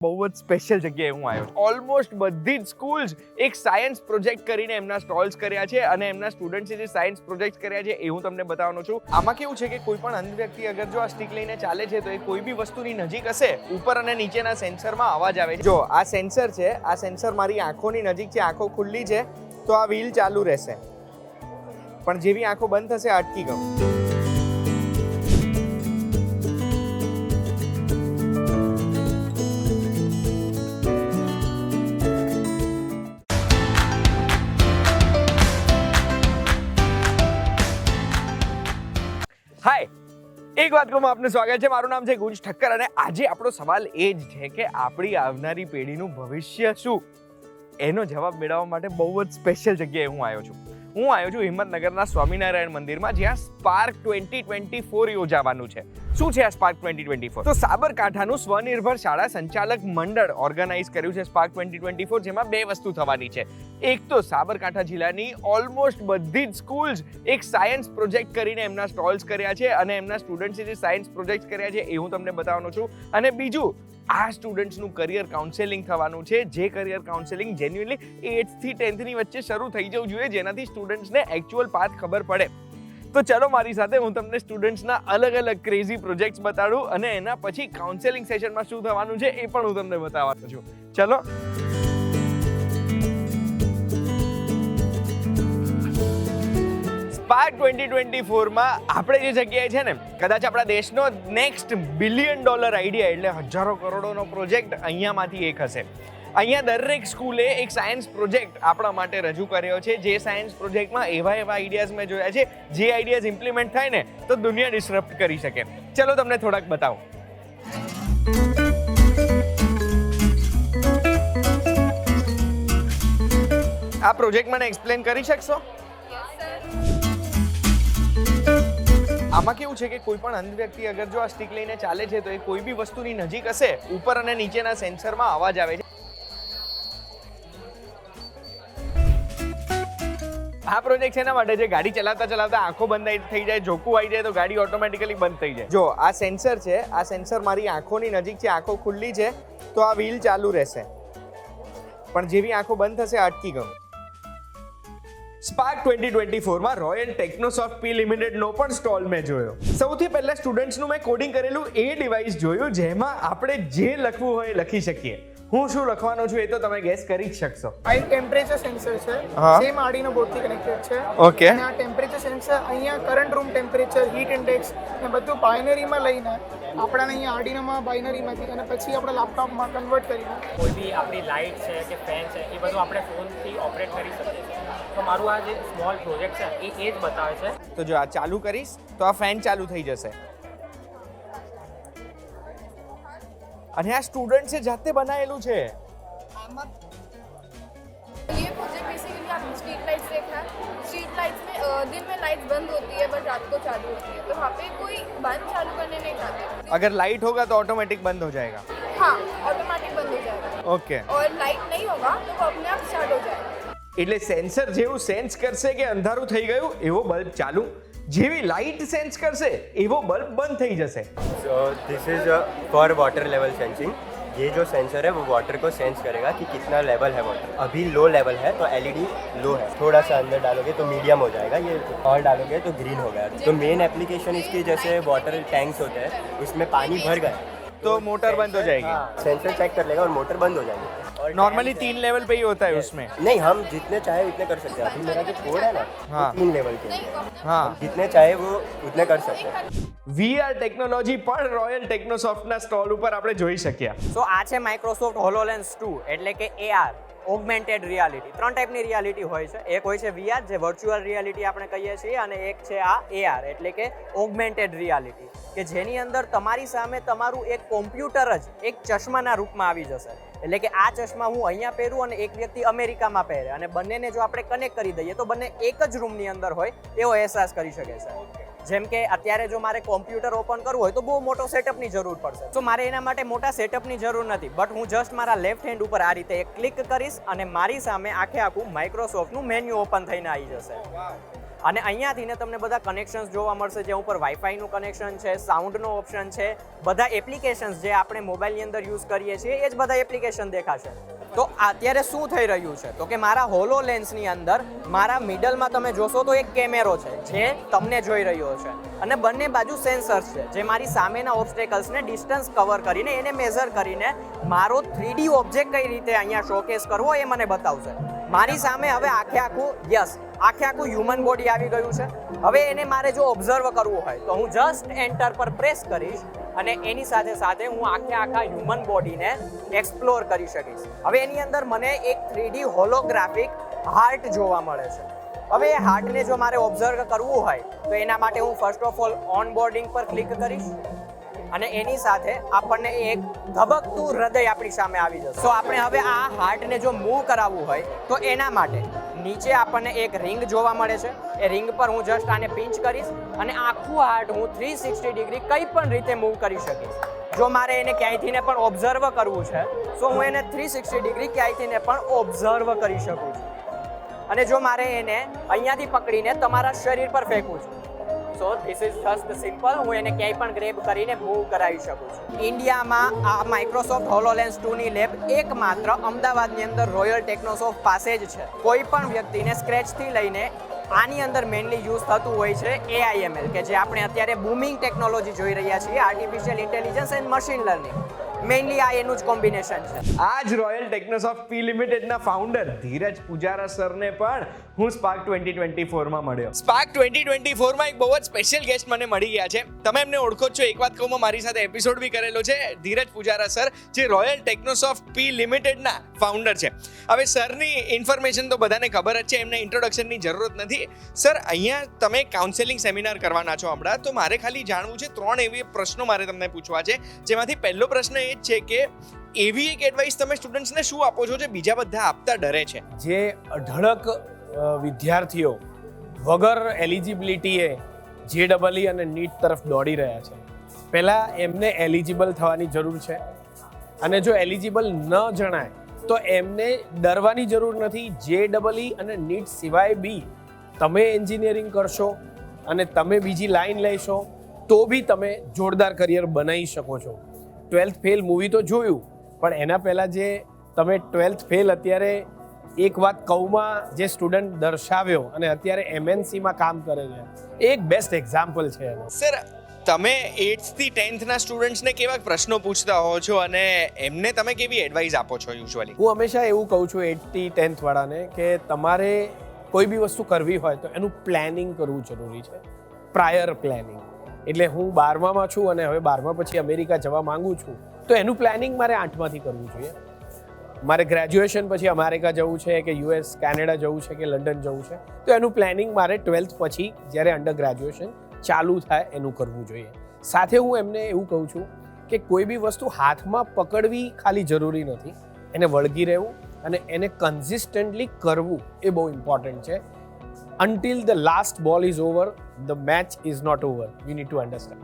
બહુ જ સ્પેશિયલ જગ્યાએ હું આવ્યો છું. ઓલમોસ્ટ બધી જ સ્કૂલ્સ એક સાયન્સ પ્રોજેક્ટ કરીને એમના સ્ટોલ્સ કર્યા છે અને એમના સ્ટુડન્ટ્સે જે સાયન્સ પ્રોજેક્ટ કર્યા છે એ હું તમને બતાવવાનો છું. આમાં કેવું છે કે કોઈ પણ અંધ વ્યક્તિ અગર જો આ સ્ટિક લઈને ચાલે છે તો એ કોઈ બી વસ્તુની નજીક હશે, ઉપર અને નીચેના સેન્સરમાં અવાજ આવે છે. જો આ સેન્સર છે, આ સેન્સર મારી આંખોની નજીક છે, આંખો ખુલ્લી છે તો આ વ્હીલ ચાલુ રહેશે, પણ જેવી આંખો બંધ થશે અટકી ગયું. હાય, એક વાત કહું, આપનું સ્વાગત છે. મારું નામ છે ગુંજ ઠક્કર અને આજે આપણો સવાલ એ જ છે કે આપણી આવનારી પેઢીનું ભવિષ્ય શું, એનો જવાબ મેળવવા માટે બહુ જ સ્પેશિયલ જગ્યાએ હું આવ્યો છું. હિંમતનગરના સ્વામિનારાયણ મંદિરમાં, જ્યાં સ્પાર્ક 2024 યોજાવાનું છે. શું છે આ સ્પાર્ક 2024? તો સાબરકાંઠાનું સ્વનિર્ભર શાળા સંચાલક મંડળ ઓર્ગેનાઇઝ કર્યું છે સ્પાર્ક 2024, જેમાં બે વસ્તુ થવાની છે. એક તો સાબરકાંઠા જિલ્લાની ઓલમોસ્ટ બધી જ સ્કૂલ્સ એક સાયન્સ પ્રોજેક્ટ કરીને એમના સ્ટોલ્સ કર્યા છે અને એમના સ્ટુડન્ટ્સે જે સાયન્સ પ્રોજેક્ટ કર્યા છે એ હું તમને બતાવવાનો છું. અને બીજું, આ સ્ટુડન્ટ્સનું કરિયર કાઉન્સેલિંગ થવાનું છે, જે કરિયર કાઉન્સેલિંગ જેન્યુઅલી 8th થી 10th ની વચ્ચે શરૂ થઈ જવું જોઈએ, જેનાથી સ્ટુડન્ટ્સને એકચ્યુઅલ પાથ ખબર પડે. તો ચલો મારી સાથે, હું તમને સ્ટુડન્ટ્સના અલગ અલગ ક્રેઝી પ્રોજેક્ટ્સ બતાડું અને એના પછી કાઉન્સેલિંગ સેશનમાં શું થવાનું છે એ પણ હું તમને બતાવવાનો છું. ચલો. સ્પાર્ક 2024માં આપણે જે જગ્યાએ છે ને, કદાચ આપણા દેશનો નેક્સ્ટ $1 બિલિયન આઈડિયા એટલે હજારો કરોડોનો પ્રોજેક્ટ અહીંયામાંથી એક હશે. અહીંયા દરેક સ્કૂલે એક સાયન્સ પ્રોજેક્ટ આપણા માટે રજૂ કર્યો છે. જે સાયન્સ પ્રોજેક્ટમાં એવા આઈડિયાઝ મેં જોયા છે, જે આઈડિયાઝ ઇમ્પ્લિમેન્ટ થાય ને તો દુનિયા ડિસ્ટર્બ કરી શકે. ચલો તમને થોડાક બતાવો. આ પ્રોજેક્ટ મને એક્સપ્લેન કરી શકશો? આમાં કેવું છે કે કોઈ પણ અંધ વ્યક્તિ અગર જો આ સ્ટિક લઈને ચાલે છે તો એ કોઈ બી વસ્તુની નજીક હશે, ઉપર અને નીચેના સેન્સરમાં અવાજ આવે છે. આ પ્રોજેક્ટ શેના માટે છે? ગાડી ચલાવતા ચલાવતા આંખો બંધ થઈ જાય, ઝોકું આવી જાય તો ગાડી ઓટોમેટિકલી બંધ થઈ જાય. જો આ સેન્સર છે, આ સેન્સર મારી આંખોની નજીક છે, આંખો ખુલ્લી છે તો આ વ્હીલ ચાલુ રહેશે, પણ જેવી આંખો બંધ થશે અટકી ગયું. સ્પાર્ક 2024માં રોયલ ટેકનોસોફ્ટ પી લિમિટેડનો પણ સ્ટોલ મેં જોયો. સૌથી પહેલા સ્ટુડન્ટ્સનું મેં કોડિંગ કરેલું એ ડિવાઇસ જોયું, જેમાં આપણે જે લખવું હોય લખી શકીએ. હું શું લખવાનો છું એ તો તમે ગેસ કરી જ શકશો. આ ટેમ્પરેચર સેન્સર છે, સેમ આર્ડિનો બોર્ડથી કનેક્ટેડ છે. ઓકે. અને આ ટેમ્પરેચર સેન્સર અહીંયા current room temperature, heat index ને બધું બાઇનરીમાં લઈને આપણાને અહીંયા આર્ડિનોમાં બાઇનરીમાંથી અને પછી આપણે લેપટોપમાં કન્વર્ટ કરીને કોઈ બી આપણી લાઇટ છે કે ફેન છે એ બધું આપણે ફોનથી ઓપરેટ કરી શકીએ છીએ. તો મારું આ જે સ્મોલ પ્રોજેક્ટ છે એ જ બતાવે છે. તો જો આ ચાલુ કરીશ તો આ ફેન ચાલુ થઈ જશે. અને આ સ્ટુડન્ટ્સે જાતે બનાવેલું છે. ये प्रोजेक्ट बेसिकली आप स्ट्रीट लाइट्स देखना है. स्ट्रीट लाइट्स में दिन में लाइट्स बंद होती है बट रात को चालू होती है, तो वहाँ पे कोई बंद चालू करने नहीं जाते. अगर लाइट होगा तो ऑटोमेटिक बंद हो जाएगा. हाँ, ऑटोमेटिक बंद हो जाएगा. ओके. और लाइट नहीं होगा तो वो अपने आप स्टार्ट हो जाएगा. એટલે સેન્સર જેવું સેન્સ કરશે કે અંધારું થઈ ગયું એવો બલ્બ ચાલુ, જેવી લાઇટ સેન્સ કરશે એવો બલ્બ બંધ થઈ જશે. So this is for water level sensing. ये जो सेंसर है वो वाटर को सेंस करेगा कि कितना लेवल है वाटर. अभी लो लेवल है तो एलईडी लो है, थोड़ा सा अंदर डालोगे तो मीडियम हो जाएगा, ये और डालोगे तो ग्रीन हो गया. तो मेन एप्लीकेशन इसकी जैसे वाटर टैंक्स होते हैं उसमें पानी भर गया तो मोटर बंद हो जाएगी. सेंसर चेक कर लेगा और मोटर बंद हो जाएगी. और नॉर्मली 3 लेवल पे ही होता है उसमें. नहीं, हम जितने चाहे उतने कर सकते हैं. अभी मेरा जो कोड है ना वो हाँ. 3 लेवल के हैं. हाँ. जितने चाहे वो उतने कर सकते हैं. VR ટેકનોલોજી પણ રોયલ ટેકનોસોફ્ટના સ્ટોલ ઉપર આપણે જોઈ શક્યા. તો આ છે માઇક્રોસોફ્ટ હોલોલેન્સ 2 એટલે કે AR, ઓગમેન્ટેડ રિયાલિટી. 3 ટાઈપની રિયાલિટી હોય છે. એક હોય છે VR, જે વર્ચ્યુઅલ રિયાલિટી આપણે કહીએ છીએ, અને એક છે આ AR એટલે કે ઓગમેન્ટેડ રિયાલિટી, કે જેની અંદર તમારી સામે તમારું એક કોમ્પ્યુટર જ એક ચશ્માના રૂપમાં આવી જશે. એટલે કે આ ચશ્મા હું અહીંયા પહેરું અને એક વ્યક્તિ અમેરિકામાં પહેરે, અને બંનેને જો આપણે કનેક્ટ કરી દઈએ તો બંને એક જ રૂમની અંદર હોય એવો અહેસાસ કરી શકે છે. જેમ કે અત્યારે જો મારે કોમ્પ્યુટર ઓપન કરવું હોય તો બહુ મોટો સેટઅપની જરૂર પડશે. તો મારે એના માટે મોટા સેટઅપની જરૂર નથી, બટ હું જસ્ટ મારા લેફ્ટ હેન્ડ ઉપર આ રીતે એક ક્લિક કરીશ અને મારી સામે આખે આખું માઇક્રોસોફ્ટનું મેન્યુ ઓપન થઈને આવી જશે. અને અહીંયાથી ને તમને બધા કનેક્શન્સ જોવા મળશે, જે ઉપર વાઈફાઈનું કનેક્શન છે, સાઉન્ડનો ઓપ્શન છે, બધા એપ્લિકેશન્સ જે આપણે મોબાઈલની અંદર યુઝ કરીએ છીએ એ જ બધા એપ્લિકેશન દેખાશે. તો અત્યારે શું થઈ રહ્યું છે તો કે મારા હોલોલેન્સની અંદર મારા મિડલમાં તમે જોશો તો એક કેમેરો છે જે તમને જોઈ રહ્યો છે, અને બંને બાજુ સેન્સર્સ છે જે મારી સામેના ઓબ્સ્ટેકલ્સને ડિસ્ટન્સ કવર કરીને એને મેઝર કરીને મારો 3D ઓબ્જેક્ટ કઈ રીતે અહીંયા શોકેસ કરવો એ મને બતાવશે. મારી સામે હવે આખે આખું હ્યુમન બોડી આવી ગયું છે. હવે એને મારે જો ઓબ્ઝર્વ કરવું હોય તો હું જસ્ટ એન્ટર પર પ્રેસ કરીશ અને એની સાથે સાથે હું આખા હ્યુમન બોડીને એક્સપ્લોર કરી શકીશ. હવે એની અંદર મને એક 3D હોલોગ્રાફિક હાર્ટ જોવા મળે છે. હવે એ હાર્ટને જો મારે ઓબ્ઝર્વ કરવું હોય તો એના માટે હું first of all on boarding પર ક્લિક કરીશ અને એની સાથે આપણને એક ધબકતું હૃદય આપણી સામે આવી જશે. તો આપણે હવે આ હાર્ટને જો મૂવ કરાવવું હોય તો એના માટે નીચે આપણને એક રિંગ જોવા મળે છે. એ રિંગ પર હું જસ્ટ આને પિંચ કરીશ અને આખું હાર્ટ હું 360 ડિગ્રી કંઈ પણ રીતે મૂવ કરી શકીશ. જો મારે એને ક્યાંયથી ને પણ ઓબ્ઝર્વ કરવું છે તો હું એને 360 ડિગ્રી ક્યાંયથી ને પણ ઓબ્ઝર્વ કરી શકું છું. અને જો મારે એને અહીંયાથી પકડીને તમારા શરીર પર ફેંકવું છું so this is just simple. હું એને ક્યાંય પણ ગ્રેબ કરીને મૂવ કરાવી શકું છું. ઇન્ડિયામાં આ માઇક્રોસોફ્ટ હોલોલેન્સ 2ની લેબ એકમાત્ર અમદાવાદની અંદર રોયલ ટેકનોસોફ્ટ પાસે જ છે. કોઈ પણ વ્યક્તિને સ્ક્રેચથી લઈને આની અંદર મેઇનલી યુઝ થતું હોય છે AIML, કે જે આપણે અત્યારે બૂમિંગ ટેકનોલોજી જોઈ રહ્યા છીએ, artificial intelligence and machine learning. Mainly આ એનું જ કોમ્બિનેશન છે. આ જ રોયલ ટેકનોસોફ્ટ પી લિમિટેડના ફાઉન્ડર ધીરજ પુજારા સરને પણ હું સ્પાર્ક 2024માં મળ્યો. સ્પાર્ક 2024માં એક બહુ જ સ્પેશિયલ ગેસ્ટ મને મળી ગયા છે. તમે એમને ઓળખો છો, એક વાત કહું, મારી સાથે એપિસોડ બી કરેલો છે. ધીરજ પુજારા સર જે રોયલ ટેકનોસોફ્ટ પી લિમિટેડના ફાઉન્ડર છે. હવે સરની ઇન્ફોર્મેશન તો બધાને ખબર જ છે, એમને ઇન્ટ્રોડક્શનની જરૂરત નથી. સર, અહીંયા તમે કાઉન્સેલિંગ સેમિનાર કરવાના છો હમણાં, તો મારે ખાલી જાણવું છે, 3 એવી પ્રશ્નો મારે તમને પૂછવા છે. જેમાંથી પહેલો પ્રશ્ન એ જ છે કે એવી એક એડવાઇસ તમે સ્ટુડન્ટ્સને શું આપો છો જે બીજા બધા આપતા ડરે છે? જે અઢળક વિદ્યાર્થીઓ વગર એલિજિબિલિટીએ JEE અને નીટ તરફ દોડી રહ્યા છે, પહેલાં એમને એલિજિબલ થવાની જરૂર છે. અને જો એલિજિબલ ન જણાય તો એમને ડરવાની જરૂર નથી. JEE અને નીટ સિવાય બી તમે એન્જિનિયરિંગ કરશો અને તમે બીજી લાઈન લેશો તો બી તમે જોરદાર કરિયર બનાવી શકો છો. 12th ફેલ મૂવી તો જોયું, પણ એના પહેલાં જે તમે 12th ફેલ અત્યારે એક વાત કહુંમાં જે સ્ટુડન્ટ દર્શાવ્યો અને અત્યારે MNCમાં કામ કરે છે, એ એક બેસ્ટ એક્ઝામ્પલ છે. સર, તમે 8th થી 10th ના સ્ટુડન્ટ્સને કેવા પ્રશ્નો પૂછતા હો છો અને એમને તમે કેવી એડવાઇસ આપો છો યુઝ્યુઅલી? હું હંમેશા એવું કહું છું 8th થી 10th વાળાને કે તમારે કોઈ બી વસ્તુ કરવી હોય તો એનું પ્લાનિંગ કરવું જરૂરી છે, પ્રાયર પ્લાનિંગ. એટલે હું 12માં છું અને હવે 12મા પછી અમેરિકા જવા માંગુ છું, તો એનું પ્લાનિંગ મારે 8માંથી કરવું જોઈએ. મારે ગ્રેજ્યુએશન પછી અમેરિકા જવું છે કે US કેનેડા જવું છે કે લંડન જવું છે, તો એનું પ્લાનિંગ મારે 12th પછી જ્યારે અંડર ગ્રેજ્યુએશન ચાલુ થાય એનું કરવું જોઈએ. સાથે હું એમને એવું કહું છું કે કોઈ બી વસ્તુ હાથમાં પકડવી ખાલી જરૂરી નથી, એને વળગી રહેવું અને એને કન્સિસ્ટન્ટલી કરવું એ બહુ ઇમ્પોર્ટન્ટ છે. Until the last ball is over, the match is not over. We need to understand.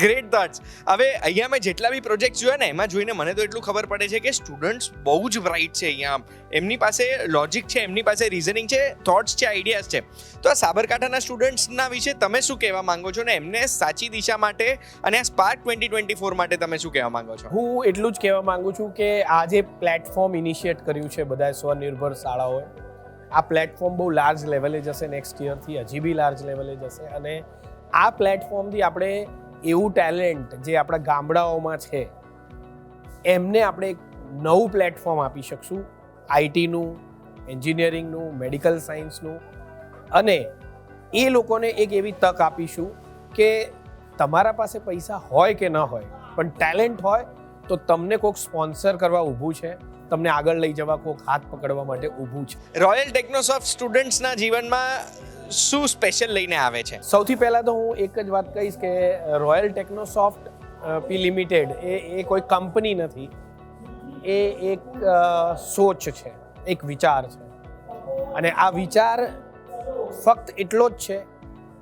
Great thoughts. હવે અહીંયા મેં જેટલા બી પ્રોજેક્ટ જોયા ને એમાં જોઈને મને તો એટલું ખબર પડે છે કે સ્ટુડન્ટ્સ બહુ જ બ્રાઇટ છે. અહીંયા એમની પાસે લોજિક છે, એમની પાસે રીઝનિંગ છે, થોટ્સ છે, આઈડિયાઝ છે. તો આ સાબરકાંઠાના સ્ટુડન્ટ્સના વિશે તમે શું કહેવા માંગો છો ને એમને સાચી દિશા માટે અને આ સ્પાર્ક 2024 માટે તમે શું કહેવા માંગો છો? હું એટલું જ કહેવા માંગુ છું કે આ જે પ્લેટફોર્મ ઇનિશિએટ કર્યું છે બધા સ્વનિર્ભર શાળાઓએ, આ પ્લેટફોર્મ બહુ લાર્જ લેવલે જશે, નેક્સ્ટ યરથી હજી બી લાર્જ લેવલે જશે. અને આ પ્લેટફોર્મથી આપણે એવું ટેલેન્ટ જે આપણા ગામડાઓમાં છે એમને આપણે એક નવું પ્લેટફોર્મ આપી શકશું, આઈટીનું, એન્જિનિયરિંગનું, મેડિકલ સાયન્સનું. અને એ લોકોને એક એવી તક આપીશું કે તમારા પાસે પૈસા હોય કે ન હોય, પણ ટેલેન્ટ હોય તો તમને કોઈક સ્પોન્સર કરવા ઊભું છે, તમને આગળ લઈ જવા કોઈક હાથ પકડવા માટે ઊભું છે. રોયલ ટેકનોસોફ્ટ સ્ટુડન્ટ્સના જીવનમાં શું સ્પેશિયલ લઈને આવે છે? સૌથી પહેલાં તો હું એક જ વાત કહીશ કે રોયલ ટેકનોસોફ્ટ પી લિમિટેડ એ કોઈ કંપની નથી, એ એક સોચ છે, એક વિચાર છે. અને આ વિચાર ફક્ત એટલો જ છે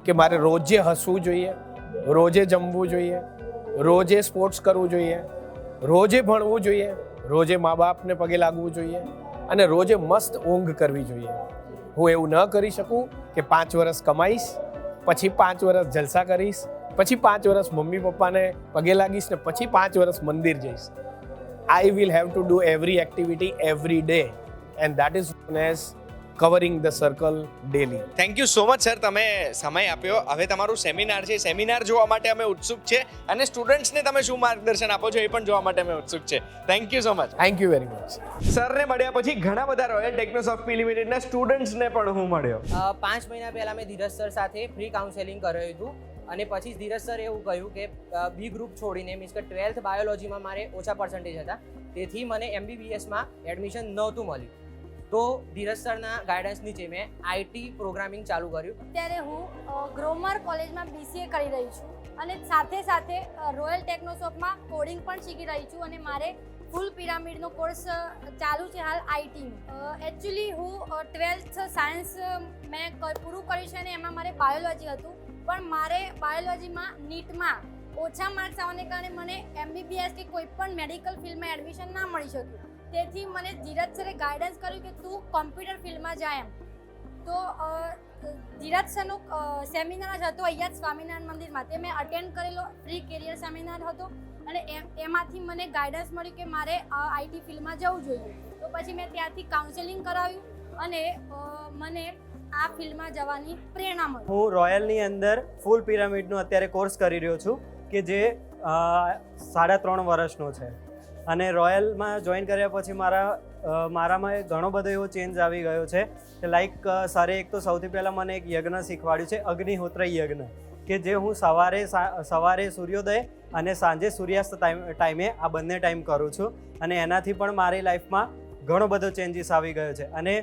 કે મારે રોજે હસવું જોઈએ, રોજે જમવું જોઈએ, રોજે સ્પોર્ટ્સ કરવું જોઈએ, રોજે ભણવું જોઈએ, રોજે મા બાપને પગે લાગવું જોઈએ અને રોજે મસ્ત ઊંઘ કરવી જોઈએ. હું એવું ન કરી શકું કે 5 વર્ષ કમાઈશ, પછી 5 વર્ષ જલસા કરીશ, પછી 5 વર્ષ મમ્મી પપ્પાને પગે લાગીશ ને પછી 5 વર્ષ મંદિર જઈશ. I will have to do every activity every day, and that is known as covering the circle daily. Thank you so much sir, તમે સમય આપ્યો. હવે તમારું સેમિનાર છે, સેમિનાર જોવા માટે અમે ઉત્સુક છે અને સ્ટુડન્ટ્સને તમે શું માર્ગદર્શન આપો છો એ પણ જોવા માટે અમે ઉત્સુક છે. Thank you so much. Thank you very much. સરને મળ્યા પછી ઘણા બધા રોયલ ટેકનોસોફ્ટ લિમિટેડના સ્ટુડન્ટ્સને પણ હું મળ્યો. 5 મહિના પહેલાં મેં ધીરજ સર સાથે ફ્રી કાઉન્સેલિંગ કર્યું હતું અને પછી ધીરજ સર એવું કહ્યું કે બી ગ્રુપ છોડીને મીન્સ કે 12th બાયોલોજીમાં મારે ઓછા પર્સન્ટેજ હતા, તેથી મને MBBSમાં એડમિશન નહોતું મળ્યું. તો ધીરજ સરના ગાઈડન્સ નીચે મેં આઈટી પ્રોગ્રામિંગ ચાલુ કર્યું. અત્યારે હું ગ્રોમર કોલેજમાં BCA કરી રહી છું અને સાથે સાથે રોયલ ટેકનોસોફ્ટમાં કોડિંગ પણ શીખી રહી છું અને મારે ફૂલ પિરામિડનો કોર્સ ચાલુ છે હાલ આઈટીનું. એકચ્યુઅલી હું 12th સાયન્સ મેં પૂરું કર્યું છે અને એમાં મારે બાયોલોજી હતું, પણ મારે બાયોલોજીમાં નીટમાં ઓછા માર્ક્સ આવવાને કારણે મને MBBS કે કોઈ પણ મેડિકલ ફિલ્ડમાં એડમિશન ના મળી શક્યું. તેથી મને ધીરજ સરે ગાઈડન્સ કર્યું કે તું કોમ્પ્યુટર ફિલ્ડમાં જા એમ. તો ધીરજ સરનો સેમિનાર જ હતો અહીંયા જ સ્વામિનારાયણ મંદિરમાં, તે મેં અટેન્ડ કરેલો ફ્રી કેરિયર સેમિનાર હતો અને એમાંથી મને ગાઈડન્સ મળ્યું કે મારે આઈટી ફિલ્ડમાં જવું જોઈએ. તો પછી મેં ત્યાંથી કાઉન્સેલિંગ કરાવ્યું અને મને આ ફિલ્ડમાં જવાની પ્રેરણા મળી. હું રોયલની અંદર ફૂલ પિરામિડનો અત્યારે કોર્સ કરી રહ્યો છું કે જે 3.5 વર્ષનો છે અને રોયલમાં જોઈન કર્યા પછી મારામાં ઘણો બધો એવો ચેન્જ આવી ગયો છે કે લાઈક સરે એક તો સૌથી પહેલાં મને એક યજ્ઞ શીખવાડ્યું છે, અગ્નિહોત્ર યજ્ઞ, કે જે હું સવારે સૂર્યોદય અને સાંજે સૂર્યાસ્ત ટાઈમે આ બંને ટાઈમ કરું છું અને એનાથી પણ મારી લાઈફમાં ઘણો બધો ચેન્જીસ આવી ગયો છે. અને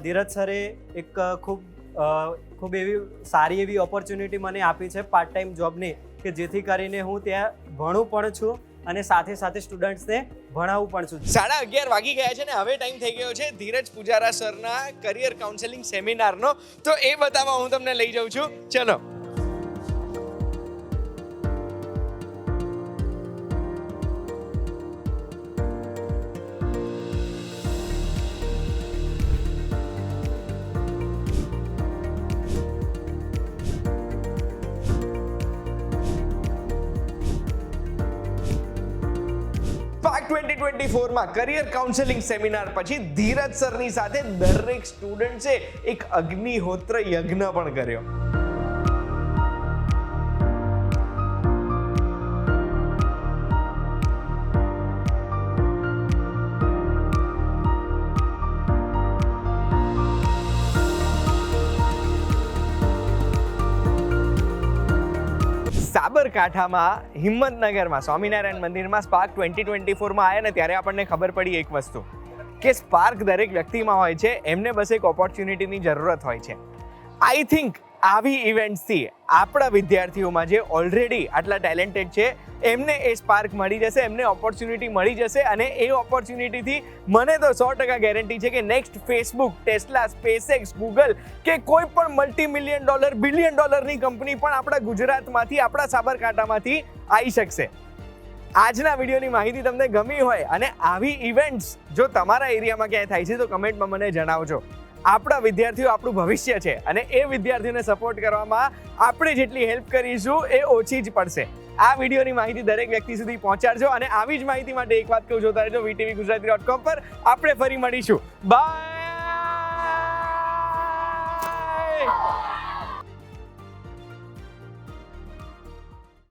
ધીરજ સરે એક ખૂબ એવી સારી એવી ઓપોર્ચ્યુનિટી મને આપી છે પાર્ટ ટાઈમ જોબની, કે જેથી કરીને હું ત્યાં ભણું પણ છું અને સાથે સાથે સ્ટુડન્ટ્સને ભણાવું પણ છું. 11:30 વાગી ગયા છે ને હવે ટાઈમ થઈ ગયો છે ધીરજ પૂજારા સરના કરિયર કાઉન્સેલિંગ સેમિનારનો. તો એ બતાવવા હું તમને લઈ જાઉં છું. ચલો. પાર્ક 2024માં કરિયર કાઉન્સેલિંગ સેમિનાર પછી ધીરજ સરની સાથે દરેક સ્ટુડન્ટ્સે એક અગ્નિહોત્ર યજ્ઞ પણ કર્યો. સાબરકાંઠામાં હિંમતનગરમાં સ્વામિનારાયણ મંદિરમાં સ્પાર્ક 2024માં આવ્યા ને ત્યારે આપણને ખબર પડી એક વસ્તુ કે સ્પાર્ક દરેક વ્યક્તિમાં હોય છે, એમને બસ એક ઓપોર્ચ્યુનિટીની જરૂરત હોય છે. આઈ થિંક આવી ઇવેન્ટ્સથી આપણા વિદ્યાર્થીઓમાં જે ઓલરેડી આટલા ટેલેન્ટેડ છે એમને એ સ્પાર્ક મળી જશે, એમને ઓપોર્ચ્યુનિટી મળી જશે અને એ ઓપોર્ચ્યુનિટીથી મને તો 100% ગેરંટી છે કે નેક્સ્ટ ફેસબુક, ટેસ્લા, સ્પેસએક્સ, ગૂગલ કે કોઈ પણ $multi-million, $billion કંપની પણ આપણા ગુજરાતમાંથી, આપણા સાબરકાંઠામાંથી આવી શકશે. આજના વિડીયોની માહિતી તમને ગમી હોય અને આવી ઇવેન્ટ્સ જો તમારા એરિયામાં ક્યાંય થાય છે તો કમેન્ટમાં મને જણાવજો. આપણા વિદ્યાર્થીઓ આપણું ભવિષ્ય છે અને એ વિદ્યાર્થીઓને સપોર્ટ કરવામાં આપણે જેટલી હેલ્પ કરીશું એ ઓછી જ પડશે. આ વિડીયોની માહિતી દરેક વ્યક્તિ સુધી પહોંચાડજો અને આવી જ માહિતી માટે એક વાત કહું, જોતા રહેજો VTVGujarati.com પર. આપણે ફરી મળીશું. બાય.